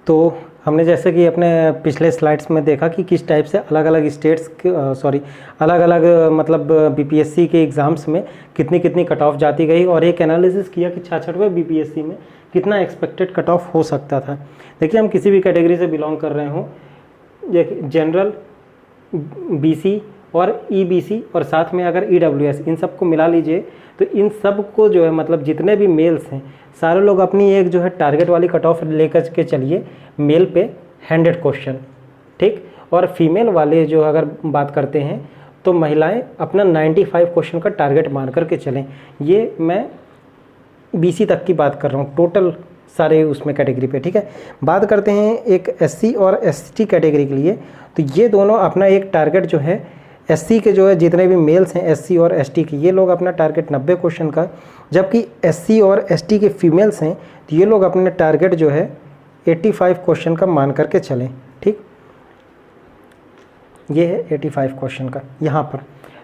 तो हमने जैसे कि अपने पिछले स्लाइड्स में देखा कि किस टाइप से अलग अलग स्टेट्स अलग अलग मतलब बीपीएससी के एग्ज़ाम्स में कितनी कितनी कट ऑफ जाती गई, और एक एनालिसिस किया कि 66वें बीपीएससी में कितना एक्सपेक्टेड कट ऑफ हो सकता था। देखिए, हम किसी भी कैटेगरी से बिलोंग कर रहे हों, जनरल, बीसी और ईबीसी और साथ में अगर ईडब्ल्यूएस, इन सब को मिला लीजिए तो इन सब को जो है मतलब जितने भी मेल्स हैं सारे लोग अपनी एक जो है टारगेट वाली कट ऑफ लेकर के चलिए, मेल पे 100 क्वेश्चन, ठीक। और फीमेल वाले जो अगर बात करते हैं तो महिलाएं अपना 95 क्वेश्चन का टारगेट मान करके चलें। ये मैं बीसी तक की बात कर रहा हूँ, टोटल सारे उसमें कैटेगरी पे, ठीक है। बात करते हैं एक एससी और एसटी कैटेगरी के लिए, तो ये दोनों अपना एक टारगेट जो है, एससी के जो है जितने भी मेल्स हैं एससी और एसटी के, ये लोग अपना टारगेट 90 क्वेश्चन का, जबकि एससी और एसटी के फीमेल्स हैं तो ये लोग अपने टारगेट जो है 85 क्वेश्चन का मान करके चलें, ठीक। ये है 85 क्वेश्चन का यहाँ पर।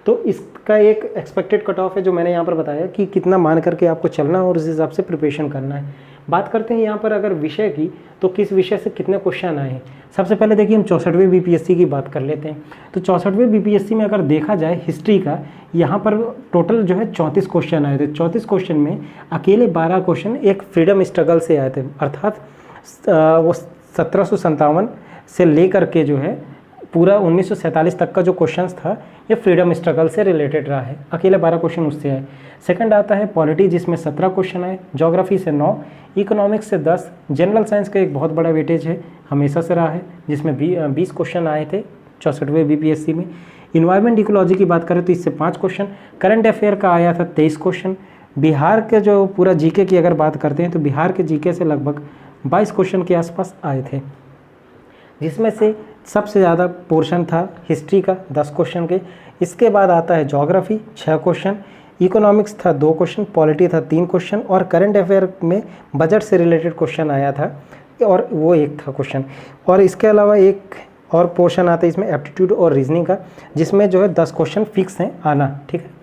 तो इसका एक एक्सपेक्टेड कट ऑफ है जो मैंने यहाँ पर बताया कि कितना मान करके आपको चलना और उस हिसाब से प्रिपरेशन करना है। बात करते हैं यहाँ पर अगर विषय की, तो किस विषय से कितने क्वेश्चन आए हैं। सबसे पहले देखिए हम 64वें बीपीएससी की बात कर लेते हैं। तो 64वें बीपीएससी में अगर देखा जाए हिस्ट्री का, यहाँ पर टोटल जो है 34 क्वेश्चन आए थे। 34 क्वेश्चन में अकेले 12 क्वेश्चन एक फ्रीडम स्ट्रगल से आए थे, अर्थात वो 1757 से लेकर के जो है पूरा 1947 तक का जो क्वेश्चंस था ये फ्रीडम स्ट्रगल से रिलेटेड रहा है। अकेले 12 क्वेश्चन उससे आए। सेकंड आता है पॉलिटी, जिसमें 17 क्वेश्चन आए, ज्योग्राफी से 9, इकोनॉमिक्स से 10, जनरल साइंस का एक बहुत बड़ा वेटेज है, हमेशा से रहा है, जिसमें 20 क्वेश्चन आए थे 64वें बीपीएससी में। इन्वायरमेंट इकोलॉजी की बात करें तो इससे 5 क्वेश्चन, करंट अफेयर का आया था 23 क्वेश्चन। बिहार के जो पूरा जीके की अगर बात करते हैं तो बिहार के जीके से लगभग 22 क्वेश्चन के आसपास आए थे, जिसमें से सबसे ज़्यादा पोर्शन था हिस्ट्री का 10 क्वेश्चन के। इसके बाद आता है ज्योग्राफी 6 क्वेश्चन, इकोनॉमिक्स था 2 क्वेश्चन, पॉलिटी था 3 क्वेश्चन, और करंट अफेयर में बजट से रिलेटेड क्वेश्चन आया था और वो 1 था क्वेश्चन। और इसके अलावा एक और पोर्शन आता है इसमें एप्टीट्यूड और रीजनिंग का, जिसमें जो है 10 क्वेश्चन फिक्स हैं आना, ठीक है।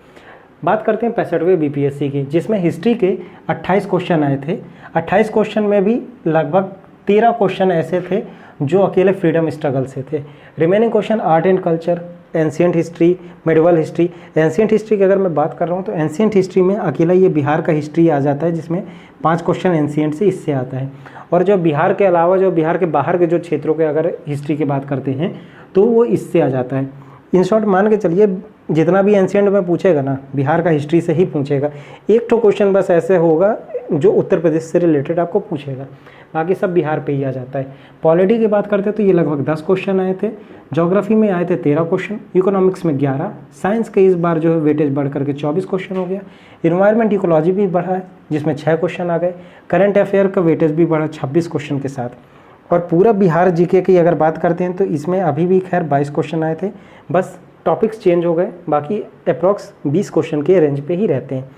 बात करते हैं 65वें बीपीएससी की, जिसमें हिस्ट्री के 28 क्वेश्चन आए थे। 28 क्वेश्चन में भी लगभग 13 क्वेश्चन ऐसे थे जो अकेले फ्रीडम स्ट्रगल से थे। Remaining question art and culture, ancient history, medieval history. Ancient history की अगर मैं बात कर रहा हूँ तो एंशिएंट हिस्ट्री में अकेला ये बिहार का हिस्ट्री आ जाता है, जिसमें 5 क्वेश्चन एंशिएंट से इससे आता है। और जो बिहार के अलावा जो बिहार के बाहर के जो क्षेत्रों के अगर हिस्ट्री की बात करते हैं तो वो इससे आ जाता है। इन शॉर्ट मान के चलिए जितना भी एंशिएंट में पूछेगा ना, बिहार का हिस्ट्री से ही पूछेगा। एक तो क्वेश्चन बस ऐसे होगा जो उत्तर प्रदेश से रिलेटेड आपको पूछेगा, बाकी सब बिहार पे ही आ जाता है। पॉलिटी की बात करते हैं तो ये लगभग 10 क्वेश्चन आए थे, ज्योग्राफी में आए थे 13 क्वेश्चन, इकोनॉमिक्स में 11, साइंस के इस बार जो है वेटेज बढ़ करके 24 क्वेश्चन हो गया। इन्वायरमेंट इकोलॉजी भी बढ़ा है जिसमें 6 क्वेश्चन आ गए। करंट अफेयर का वेटेज भी बढ़ा 26 क्वेश्चन के साथ। और पूरा बिहार जीके की अगर बात करते हैं तो इसमें अभी भी खैर 22 क्वेश्चन आए थे, बस टॉपिक्स चेंज हो गए, बाकी अप्रॉक्स 20 क्वेश्चन के रेंज पे ही रहते हैं।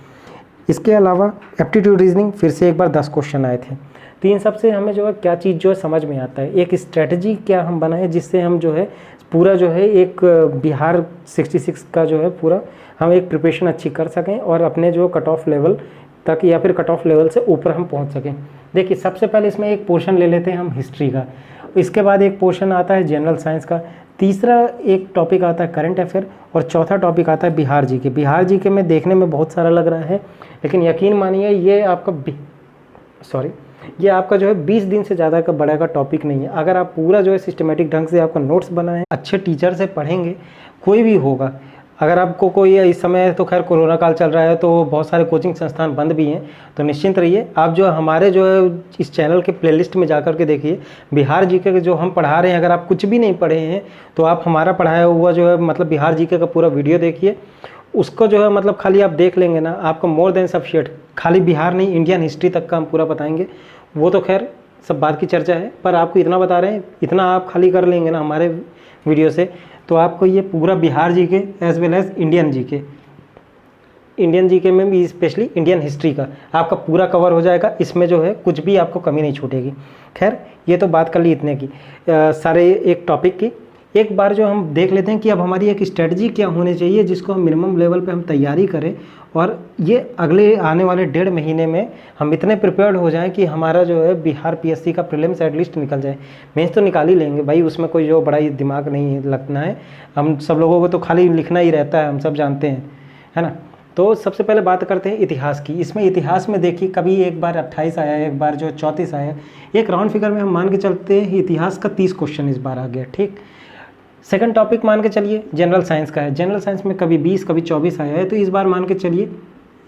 इसके अलावा एप्टीट्यूड रीजनिंग फिर से एक बार 10 क्वेश्चन आए थे। तो इन सबसे हमें जो है क्या चीज़ जो है समझ में आता है, एक स्ट्रेटजी क्या हम बनाए जिससे हम जो है पूरा जो है एक बिहार 66 का जो है पूरा हम एक प्रिपरेशन अच्छी कर सकें और अपने जो कट ऑफ लेवल तक या फिर कट ऑफ लेवल से ऊपर हम पहुंच सकें। देखिए सबसे पहले इसमें एक पोर्शन ले लेते हैं हम हिस्ट्री का, इसके बाद एक पोर्शन आता है जनरल साइंस का, तीसरा एक टॉपिक आता है करंट अफेयर, और चौथा टॉपिक आता है बिहार जीके। बिहार जीके में देखने में बहुत सारा लग रहा है, लेकिन यकीन मानिए ये आपका जो है 20 दिन से ज़्यादा का बड़ा का टॉपिक नहीं है। अगर आप पूरा जो है सिस्टमेटिक ढंग से आपका नोट्स बनाएं, अच्छे टीचर से पढ़ेंगे, कोई भी होगा। अगर आपको कोई इस समय तो खैर कोरोना काल चल रहा है तो बहुत सारे कोचिंग संस्थान बंद भी हैं, तो निश्चिंत रहिए आप जो हमारे जो है इस चैनल के प्लेलिस्ट में जाकर के देखिए बिहार जीके के जो हम पढ़ा रहे हैं। अगर आप कुछ भी नहीं पढ़े हैं तो आप हमारा पढ़ाया हुआ जो है मतलब बिहार जीके का पूरा वीडियो देखिए, उसको जो है मतलब खाली आप देख लेंगे ना, आपको मोर देन सफिशिएंट, खाली बिहार नहीं इंडियन हिस्ट्री तक का हम पूरा बताएंगे। वो तो खैर सब बात की चर्चा है, पर आपको इतना बता रहे हैं, इतना आप खाली कर लेंगे ना हमारे वीडियो से, तो आपको ये पूरा Bihar GK as well as Indian GK में भी स्पेशली इंडियन हिस्ट्री का आपका पूरा कवर हो जाएगा। इसमें जो है कुछ भी आपको कमी नहीं छूटेगी। खैर ये तो बात कर ली इतने की सारे एक टॉपिक की। एक बार जो हम देख लेते हैं कि अब हमारी एक स्ट्रेटजी क्या होनी चाहिए जिसको हम मिनिमम लेवल पे हम तैयारी करें, और ये अगले आने वाले 1.5 महीने में हम इतने प्रिपेयर्ड हो जाएं कि हमारा जो है बिहार पीएससी का प्रीलिम्स एटलीस्ट निकल जाए। मेंस तो निकाल ही लेंगे भाई, उसमें कोई जो बड़ा ही दिमाग नहीं लगना है, हम सब लोगों को तो खाली लिखना ही रहता है, हम सब जानते हैं, है ना। तो सबसे पहले बात करते हैं इतिहास की। इसमें इतिहास में देखिए कभी एक बार 28 आया, एक बार जो 34 आया, एक राउंड फिगर में हम मान के चलते हैं इतिहास का 30 क्वेश्चन इस बार आ गया, ठीक। सेकंड टॉपिक मान के चलिए जनरल साइंस का है, जनरल साइंस में कभी 20 कभी 24 आया है, तो इस बार मान के चलिए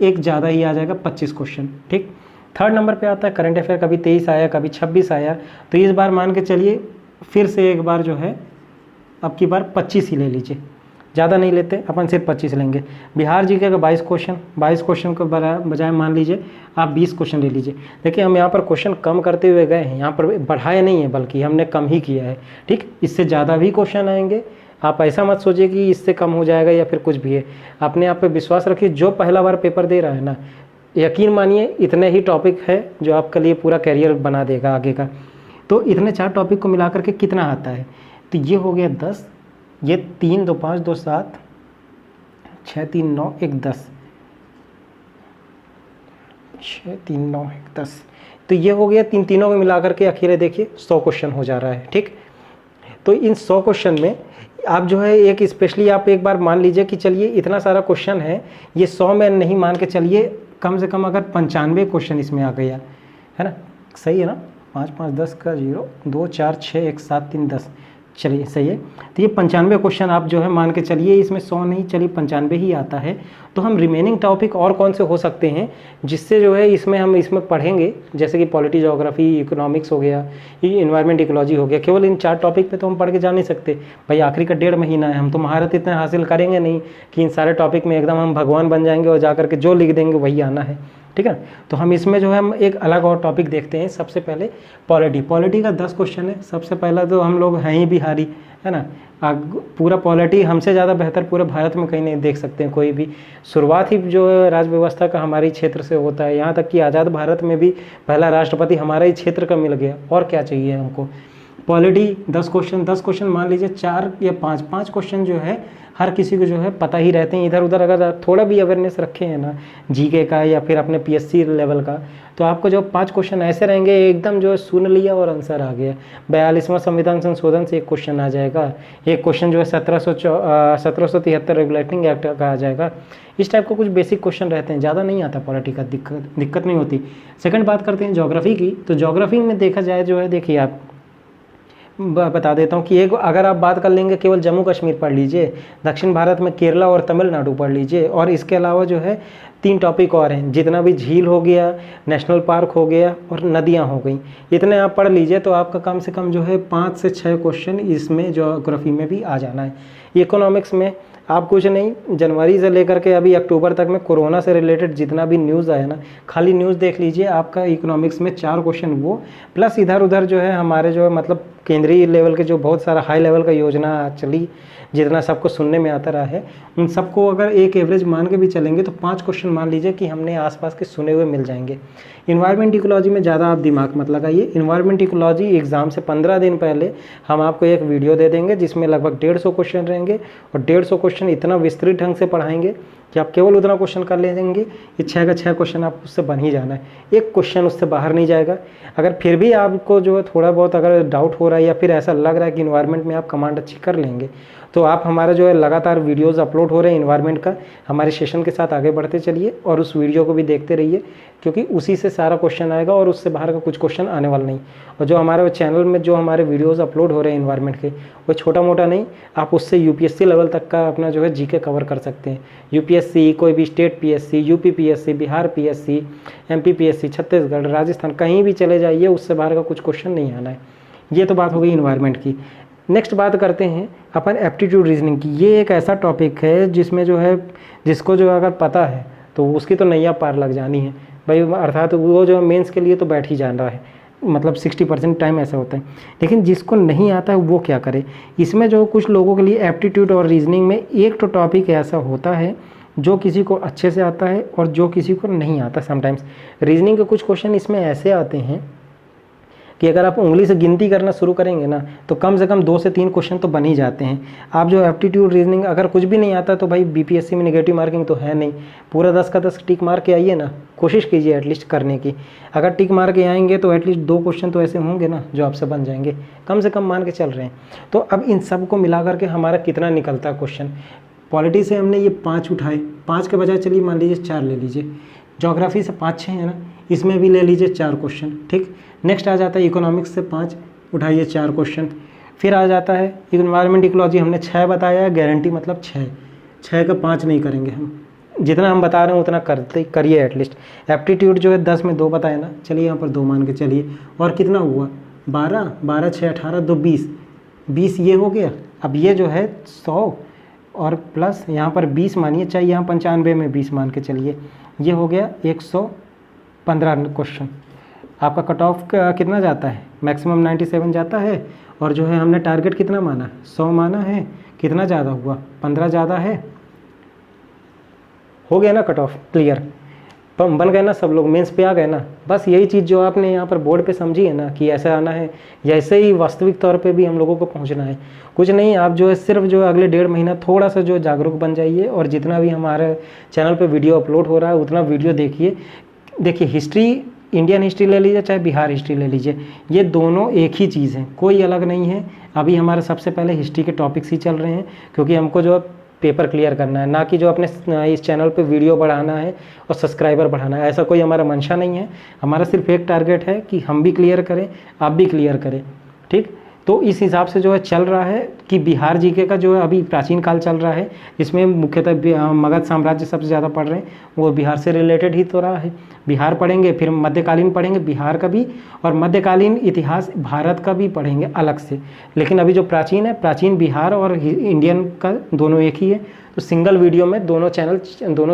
एक ज़्यादा ही आ जाएगा, 25 क्वेश्चन, ठीक। थर्ड नंबर पे आता है करंट अफेयर, कभी 23 आया कभी 26 आया, तो इस बार मान के चलिए फिर से एक बार जो है अब की बार 25 ही ले लीजिए, ज़्यादा नहीं लेते अपन, सिर्फ 25 लेंगे। बिहार जी का 22 क्वेश्चन, 22 क्वेश्चन को बजाय मान लीजिए आप 20 क्वेश्चन ले लीजिए। देखिए हम यहाँ पर क्वेश्चन कम करते हुए गए हैं, यहाँ पर बढ़ाया नहीं है बल्कि हमने कम ही किया है, ठीक। इससे ज़्यादा भी क्वेश्चन आएंगे, आप ऐसा मत सोचिए कि इससे कम हो जाएगा या फिर कुछ भी है। अपने आप पे विश्वास रखिए, जो पहला बार पेपर दे रहा है ना, यकीन मानिए इतने ही टॉपिक है जो आपके लिए पूरा कैरियर बना देगा आगे का। तो इतने 4 टॉपिक को मिला करके कितना आता है, तो ये हो गया 10, ये 3 2 5 2 7 6 3 9 1 10, 6 3 9 1 10, तो ये हो गया तीनों में मिला करके अकेले देखिए 100 क्वेश्चन हो जा रहा है, ठीक। तो इन 100 क्वेश्चन में आप जो है एक स्पेशली आप एक बार मान लीजिए कि चलिए इतना सारा क्वेश्चन है, ये 100 में नहीं मान के चलिए, कम से कम अगर 95 क्वेश्चन इसमें आ गया है ना, सही है ना, 5 5 10 का 0 2 4 6 1 7 3 10, चलिए सही है। तो ये 95 क्वेश्चन आप जो है मान के चलिए, इसमें 100 नहीं चलिए 95 ही आता है। तो हम रिमेनिंग टॉपिक और कौन से हो सकते हैं जिससे जो है इसमें पढ़ेंगे, जैसे कि पॉलिटी, ज्योग्राफी, इकोनॉमिक्स हो गया, ये इन्वायरमेंट, इकोलॉजी हो गया। केवल इन 4 टॉपिक पे तो हम पढ़ के जा नहीं सकते भाई, आखिरी का 1.5 महीना है, हम तो महारत इतना हासिल करेंगे नहीं कि इन सारे टॉपिक में एकदम हम भगवान बन जाएंगे और जा करके जो लिख देंगे वही आना है, ठीक है। तो हम इसमें जो है हम एक अलग और टॉपिक देखते हैं। सबसे पहले पॉलिटी का 10 क्वेश्चन है। सबसे पहला तो हम लोग हैं ही बिहारी, है ना, पूरा पॉलिटी हमसे ज़्यादा बेहतर पूरे भारत में कहीं नहीं देख सकते हैं कोई भी। शुरुआत ही जो है राज व्यवस्था का हमारे क्षेत्र से होता है, यहाँ तक कि आज़ाद भारत में भी पहला राष्ट्रपति हमारा ही क्षेत्र का मिल गया, और क्या चाहिए हमको। पॉलिटी 10 क्वेश्चन मान लीजिए 4 या 5 क्वेश्चन जो है हर किसी को जो है पता ही रहते हैं। इधर उधर अगर थोड़ा भी अवेयरनेस रखे हैं ना जीके का या फिर अपने पीएससी लेवल का, तो आपको जो 5 क्वेश्चन ऐसे रहेंगे एकदम जो है सुन लिया और आंसर आ गया। 42वां संविधान संशोधन से एक क्वेश्चन आ जाएगा, एक क्वेश्चन जो है 1773 रेगुलेटिंग एक्ट का आ जाएगा। इस टाइप का कुछ बेसिक क्वेश्चन रहते हैं, ज़्यादा नहीं आता पॉलिटी का, दिक्कत नहीं होती। सेकंड बात करते हैं ज्योग्राफी की। तो ज्योग्राफी में देखा जाए जो है, देखिए आप बता देता हूँ कि एक अगर आप बात कर लेंगे केवल जम्मू कश्मीर पढ़ लीजिए, दक्षिण भारत में केरला और तमिलनाडु पढ़ लीजिए, और इसके अलावा जो है 3 टॉपिक और हैं, जितना भी झील हो गया, नेशनल पार्क हो गया और नदियाँ हो गई, इतने आप पढ़ लीजिए तो आपका कम से कम जो है 5 से 6 क्वेश्चन इसमें ज्योग्राफी में भी आ जाना है। इकोनॉमिक्स में आप कुछ नहीं, जनवरी से लेकर के अभी अक्टूबर तक में कोरोना से रिलेटेड जितना भी न्यूज़ आया ना, खाली न्यूज़ देख लीजिए, आपका इकोनॉमिक्स में 4 क्वेश्चन वो, प्लस इधर उधर जो है हमारे जो है मतलब केंद्रीय लेवल के जो बहुत सारा हाई लेवल का योजना चली, जितना सबको सुनने में आता रहा है, उन सबको अगर एक एवरेज मान के भी चलेंगे तो 5 क्वेश्चन मान लीजिए कि हमने आसपास के सुने हुए मिल जाएंगे। इन्वायरमेंट इकोलॉजी में ज़्यादा आप दिमाग मत लगाइए। इन्वायरमेंट इकोलॉजी एग्जाम से 15 दिन पहले हम आपको एक वीडियो दे देंगे जिसमें लगभग 150 क्वेश्चन रहेंगे, और 150 क्वेश्चन इतना विस्तृत ढंग से पढ़ाएंगे कि आप केवल उतना क्वेश्चन कर लेंगे कि 6 का 6 क्वेश्चन आप उससे बन ही जाना है, एक क्वेश्चन उससे बाहर नहीं जाएगा। अगर फिर भी आपको जो है थोड़ा बहुत अगर डाउट हो रहा है या फिर ऐसा लग रहा है कि इन्वायरमेंट में आप कमांड अच्छी कर लेंगे, तो आप हमारा जो है लगातार वीडियोस अपलोड हो रहे हैं इन्वायरमेंट का, हमारे सेशन के साथ आगे बढ़ते चलिए और उस वीडियो को भी देखते रहिए, क्योंकि उसी से सारा क्वेश्चन आएगा और उससे बाहर का कुछ क्वेश्चन आने वाला नहीं। और जो हमारे चैनल में जो हमारे वीडियोस अपलोड हो रहे हैं इन्वायरमेंट के, वो छोटा मोटा नहीं, आप उससे यूपीएससी लेवल तक का अपना जो है जीके कवर कर सकते हैं। यूपीएससी, कोई भी state PSC, UP PSC, Bihar PSC, MP PSC, Chhattisgarh, Rajasthan, कहीं भी चले जाइए, उससे बाहर का कुछ क्वेश्चन नहीं आना है। ये तो बात हो गई इन्वायरमेंट की। नेक्स्ट बात करते हैं अपन एप्टीट्यूड रीजनिंग की। ये एक ऐसा टॉपिक है जिसमें जो है जिसको जो अगर पता है तो उसकी तो नैया पार लग जानी है भाई, अर्थात वो जो मेंस के लिए तो बैठ ही जान रहा है, मतलब 60% टाइम ऐसा होता है। लेकिन जिसको नहीं आता है वो क्या करे। इसमें जो कुछ लोगों के लिए एप्टीट्यूड और रीजनिंग में एक तो टॉपिक ऐसा होता है जो किसी को अच्छे से आता है और जो किसी को नहीं आता। समटाइम्स रीजनिंग के कुछ क्वेश्चन इसमें ऐसे आते हैं कि अगर आप उंगली से गिनती करना शुरू करेंगे ना तो कम से कम 2 से 3 क्वेश्चन तो बन ही जाते हैं। आप जो एप्टीट्यूड रीजनिंग अगर कुछ भी नहीं आता तो भाई बीपीएससी में नेगेटिव मार्किंग तो है नहीं, पूरा 10 का 10 टिक मार के आइए ना, कोशिश कीजिए एटलीस्ट करने की। अगर टिक मार के आएंगे तो एटलीस्ट 2 क्वेश्चन तो ऐसे होंगे ना जो आपसे बन जाएंगे, कम से कम मान के चल रहे हैं। तो अब इन सब को मिला करके हमारा कितना निकलता है क्वेश्चन। पॉलिटी से हमने ये 5 उठाए, 5 के बजाय चलिए मान लीजिए 4 ले लीजिए। ज्योग्राफी से 5-6 है ना, इसमें भी ले लीजिए 4 क्वेश्चन, ठीक। नेक्स्ट आ जाता है इकोनॉमिक्स से 5 उठाइए 4 क्वेश्चन। फिर आ जाता है इन्वायरमेंट इकोलॉजी, हमने 6 बताया है, गारंटी मतलब 6 का 5 नहीं करेंगे हम, जितना हम बता रहे हैं उतना करते करिए एटलीस्ट। एप्टीट्यूड जो है 10 में 2 बताए ना, चलिए यहाँ पर 2 मान के चलिए। और कितना हुआ 12 6 18 2 20 ये हो गया। अब ये जो है 100 और प्लस यहाँ पर 20 मानिए, चाहे यहाँ 95 में 20 मान के चलिए, ये हो गया 115 क्वेश्चन। आपका कट ऑफ कितना जाता है, मैक्सिमम 97 जाता है। और जो है हमने टारगेट कितना माना, 100 माना है, कितना ज़्यादा हुआ 15 ज़्यादा है, हो गया ना कट ऑफ क्लियर। बन गए ना सब लोग, मेंस पे आ गए ना। बस यही चीज़ जो आपने यहाँ पर बोर्ड पे समझी है ना कि ऐसा आना है, या ऐसे ही वास्तविक तौर पे भी हम लोगों को पहुँचना है। कुछ नहीं, आप जो है सिर्फ जो अगले 1.5 महीना थोड़ा सा जो जागरूक बन जाइए, और जितना भी हमारे चैनल पे वीडियो अपलोड हो रहा है उतना वीडियो देखिए। देखिए हिस्ट्री, इंडियन हिस्ट्री ले लीजिए चाहे बिहार हिस्ट्री ले लीजिए, ये दोनों एक ही चीज़ है, कोई अलग नहीं है। अभी हमारे सबसे पहले हिस्ट्री के टॉपिक्स ही चल रहे हैं, क्योंकि हमको जो पेपर क्लियर करना है, ना कि जो अपने इस चैनल पे वीडियो बढ़ाना है और सब्सक्राइबर बढ़ाना है। ऐसा कोई हमारा मंशा नहीं है। हमारा सिर्फ एक टारगेट है कि हम भी क्लियर करें, आप भी क्लियर करें, ठीक। तो इस हिसाब से जो है चल रहा है कि बिहार जीके का जो है अभी प्राचीन काल चल रहा है, इसमें मुख्यतः मगध साम्राज्य सबसे ज़्यादा पढ़ रहे हैं, वो बिहार से रिलेटेड ही तो रहा है। बिहार पढ़ेंगे, फिर मध्यकालीन पढ़ेंगे बिहार का भी, और मध्यकालीन इतिहास भारत का भी पढ़ेंगे अलग से। लेकिन अभी जो प्राचीन है, प्राचीन बिहार और इंडियन का दोनों एक ही है, तो सिंगल वीडियो में दोनों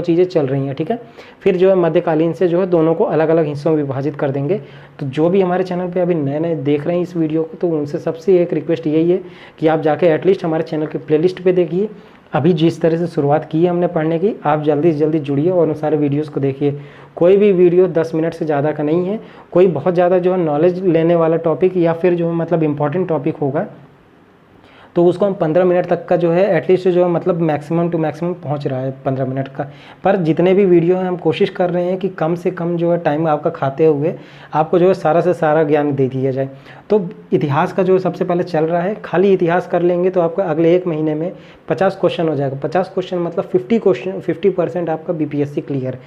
चीज़ें चल रही हैं, ठीक है। फिर जो है मध्यकालीन से जो है दोनों को अलग अलग हिस्सों में विभाजित कर देंगे। तो जो भी हमारे चैनल पे अभी नए नए देख रहे हैं इस वीडियो को, तो उनसे सबसे एक रिक्वेस्ट यही है कि आप जाके एटलीस्ट हमारे चैनल के प्लेलिस्ट पे देखिए। अभी जिस तरह से शुरुआत की है हमने पढ़ने की, आप जल्दी से जल्दी जुड़िए और उन सारे वीडियोज़ को देखिए। कोई भी वीडियो 10 मिनट से ज़्यादा का नहीं है। कोई बहुत ज़्यादा जो है नॉलेज लेने वाला टॉपिक या फिर जो है मतलब इम्पॉर्टेंट टॉपिक होगा तो उसको हम 15 मिनट तक का जो है एटलीस्ट जो है मतलब मैक्सिमम टू मैक्सिमम पहुंच रहा है 15 मिनट का। पर जितने भी वीडियो हैं हम कोशिश कर रहे हैं कि कम से कम जो है टाइम आपका खाते हुए आपको जो है सारा से सारा ज्ञान दे दिया जाए। तो इतिहास का जो सबसे पहले चल रहा है, खाली इतिहास कर लेंगे तो आपका अगले 1 महीने में 50 क्वेश्चन हो जाएगा। 50 क्वेश्चन मतलब 50% आपका बीपीएससी क्लियर।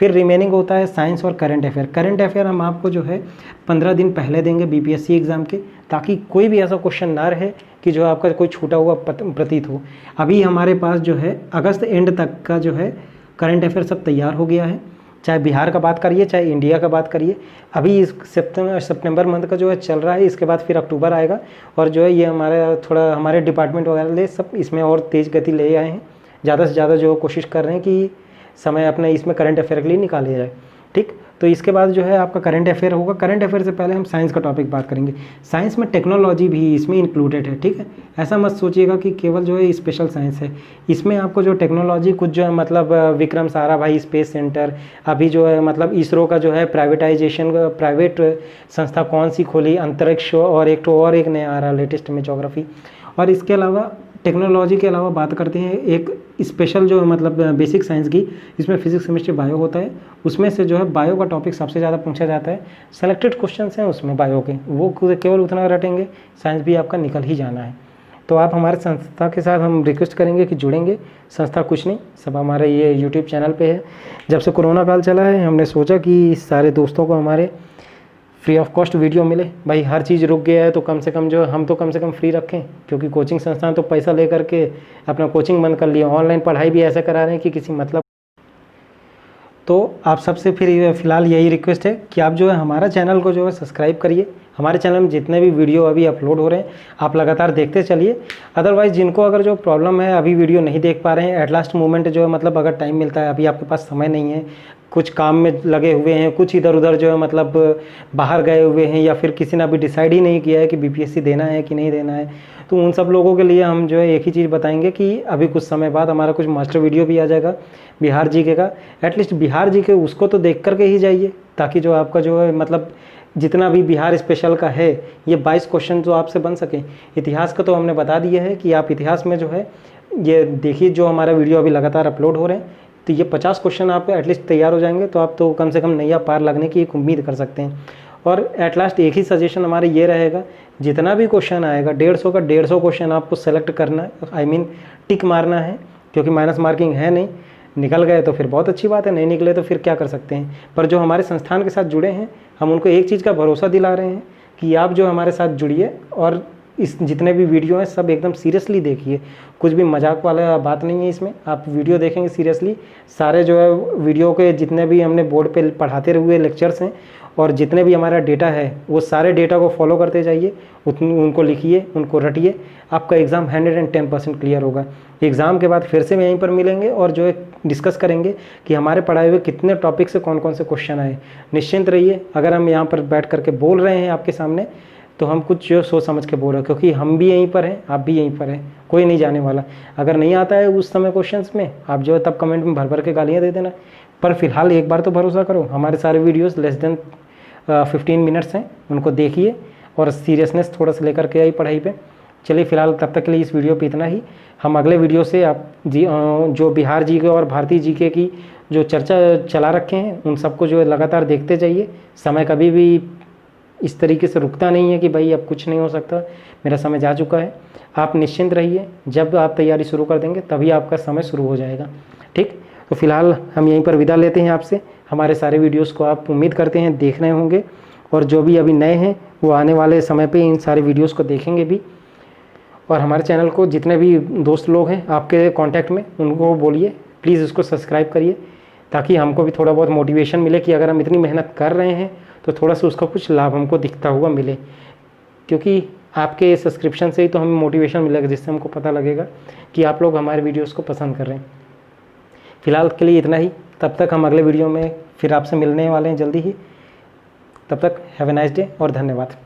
फिर रिमेनिंग होता है साइंस और करंट अफेयर। करंट अफेयर हम आपको जो है 15 दिन पहले देंगे बीपीएससी एग्ज़ाम के, ताकि कोई भी ऐसा क्वेश्चन ना रहे कि जो आपका कोई छूटा हुआ प्रतीत हो। अभी हमारे पास जो है अगस्त एंड तक का जो है करंट अफेयर सब तैयार हो गया है, चाहे बिहार का बात करिए चाहे इंडिया का बात करिए। अभी इस सितंबर मंथ का जो है चल रहा है, इसके बाद फिर अक्टूबर आएगा और जो है ये हमारे डिपार्टमेंट वगैरह सब इसमें और तेज़ गति ले आए हैं। ज़्यादा से ज़्यादा जो कोशिश कर रहे हैं कि समय अपने इसमें करंट अफेयर के लिए निकाले जाए, ठीक। तो इसके बाद जो है आपका करंट अफेयर होगा। करंट अफेयर से पहले हम साइंस का टॉपिक बात करेंगे। साइंस में टेक्नोलॉजी भी इसमें इंक्लूडेड है, ठीक है। ऐसा मत सोचिएगा कि केवल जो है स्पेशल साइंस है, इसमें आपको जो टेक्नोलॉजी कुछ जो है मतलब विक्रम साराभाई स्पेस सेंटर, अभी जो है मतलब इसरो का जो है प्राइवेटाइजेशन, प्राइवेट संस्था कौन सी खोली, अंतरिक्ष, और एक नया आ रहा लेटेस्ट में ज्योग्राफी। और इसके अलावा टेक्नोलॉजी के अलावा बात करते हैं एक स्पेशल जो मतलब बेसिक साइंस की, इसमें फिजिक्स केमिस्ट्री बायो होता है। उसमें से जो है बायो का टॉपिक सबसे ज़्यादा पूछा जाता है। सेलेक्टेड क्वेश्चंस हैं उसमें बायो के, वो केवल उतना रटेंगे, साइंस भी आपका निकल ही जाना है। तो आप हमारे संस्था के साथ हम रिक्वेस्ट करेंगे कि जुड़ेंगे। संस्था कुछ नहीं, सब हमारे ये यूट्यूब चैनल पे है। जब से कोरोना काल चला है हमने सोचा कि सारे दोस्तों को हमारे फ्री ऑफ कॉस्ट वीडियो मिले। भाई हर चीज़ रुक गया है तो कम से कम जो हम तो कम से कम फ्री रखें, क्योंकि कोचिंग संस्थान तो पैसा ले करके अपना कोचिंग बंद कर लिया, ऑनलाइन पढ़ाई भी ऐसा करा रहे हैं कि किसी मतलब। तो आप सबसे फिर फ़िलहाल यही रिक्वेस्ट है कि आप जो है हमारा चैनल को जो है सब्सक्राइब करिए। हमारे चैनल में जितने भी वीडियो अभी अपलोड हो रहे हैं आप लगातार देखते चलिए। अदरवाइज़ जिनको अगर जो प्रॉब्लम है अभी वीडियो नहीं देख पा रहे हैं, एट लास्ट मोमेंट जो है मतलब अगर टाइम मिलता है, अभी आपके पास समय नहीं है, कुछ काम में लगे हुए हैं, कुछ इधर उधर जो है मतलब बाहर गए हुए हैं, या फिर किसी ने अभी डिसाइड ही नहीं किया है कि बीपीएससी देना है कि नहीं देना है, तो उन सब लोगों के लिए हम जो है एक ही चीज़ बताएंगे कि अभी कुछ समय बाद हमारा कुछ मास्टर वीडियो भी आ जाएगा बिहार जीके का। एटलीस्ट बिहार जीके उसको तो देख करके ही जाइए, ताकि जो आपका जो है मतलब जितना भी बिहार स्पेशल का है ये 22 क्वेश्चन जो आपसे बन सके। इतिहास का तो हमने बता दिया है कि आप इतिहास में जो है ये देखिए, जो हमारा वीडियो अभी लगातार अपलोड हो रहे हैं, तो ये 50 क्वेश्चन आप एटलीस्ट तैयार हो जाएंगे, तो आप तो कम से कम नैया पार लगने की एक उम्मीद कर सकते हैं। और एट लास्ट एक ही सजेशन हमारा ये रहेगा, जितना भी क्वेश्चन आएगा 150 का 150 क्वेश्चन आपको सेलेक्ट करना है, आई मीन टिक मारना है, क्योंकि माइनस मार्किंग है नहीं। निकल गए तो फिर बहुत अच्छी बात है, नहीं निकले तो फिर क्या कर सकते हैं। पर जो हमारे संस्थान के साथ जुड़े हैं, हम उनको एक चीज़ का भरोसा दिला रहे हैं कि आप जो हमारे साथ जुड़िए और इस जितने भी वीडियो हैं सब एकदम सीरियसली देखिए, कुछ भी मजाक वाला बात नहीं है इसमें। आप वीडियो देखेंगे सीरियसली, सारे जो है वीडियो के जितने भी हमने बोर्ड पे पढ़ाते हुए लेक्चर्स हैं और जितने भी हमारा डेटा है, वो सारे डेटा को फॉलो करते जाइए, उनको लिखिए, उनको रटिए, आपका एग्ज़ाम 110% क्लियर होगा। एग्ज़ाम के बाद फिर से यहीं पर मिलेंगे और जो है डिस्कस करेंगे कि हमारे पढ़ाए हुए कितने टॉपिक से कौन कौन से क्वेश्चन आए। निश्चिंत रहिए, अगर हम यहाँ पर बैठ करके बोल रहे हैं आपके सामने, तो हम कुछ जो सोच समझ के बोल रहे हैं, क्योंकि हम भी यहीं पर हैं, आप भी यहीं पर हैं, कोई नहीं जाने वाला। अगर नहीं आता है उस समय क्वेश्चंस में, आप जो है तब कमेंट में भर भर के गालियाँ दे देना। पर फिलहाल एक बार तो भरोसा करो, हमारे सारे वीडियोस लेस देन 15 मिनट्स हैं, उनको देखिए और सीरियसनेस थोड़ा सा लेकर के आई पढ़ाई पे। चलिए फिलहाल तब तक के लिए इस वीडियो पे इतना ही। हम अगले वीडियो से आप जो बिहार जीके और भारतीय जीके की जो चर्चा चला रखे हैं, उन सबको जो है लगातार देखते जाइए। समय कभी भी इस तरीके से रुकता नहीं है कि भाई अब कुछ नहीं हो सकता, मेरा समय जा चुका है। आप निश्चिंत रहिए, जब आप तैयारी शुरू कर देंगे तभी आपका समय शुरू हो जाएगा। ठीक, तो फिलहाल हम यहीं पर विदा लेते हैं आपसे। हमारे सारे वीडियोस को आप उम्मीद करते हैं देख रहे होंगे, और जो भी अभी नए हैं वो आने वाले समय पे इन सारे वीडियोस को देखेंगे भी। और हमारे चैनल को जितने भी दोस्त लोग हैं आपके कांटेक्ट में, उनको बोलिए प्लीज़ इसको सब्सक्राइब करिए, ताकि हमको भी थोड़ा बहुत मोटिवेशन मिले कि अगर हम इतनी मेहनत कर रहे हैं तो थोड़ा सा उसका कुछ लाभ हमको दिखता हुआ मिले। क्योंकि आपके सब्सक्रिप्शन से ही तो हमें मोटिवेशन मिलेगा, जिससे हमको पता लगेगा कि आप लोग हमारे वीडियोस को पसंद कर रहे हैं। फिलहाल के लिए इतना ही, तब तक हम अगले वीडियो में फिर आपसे मिलने वाले हैं जल्दी ही। तब तक हैव ए नाइस डे और धन्यवाद।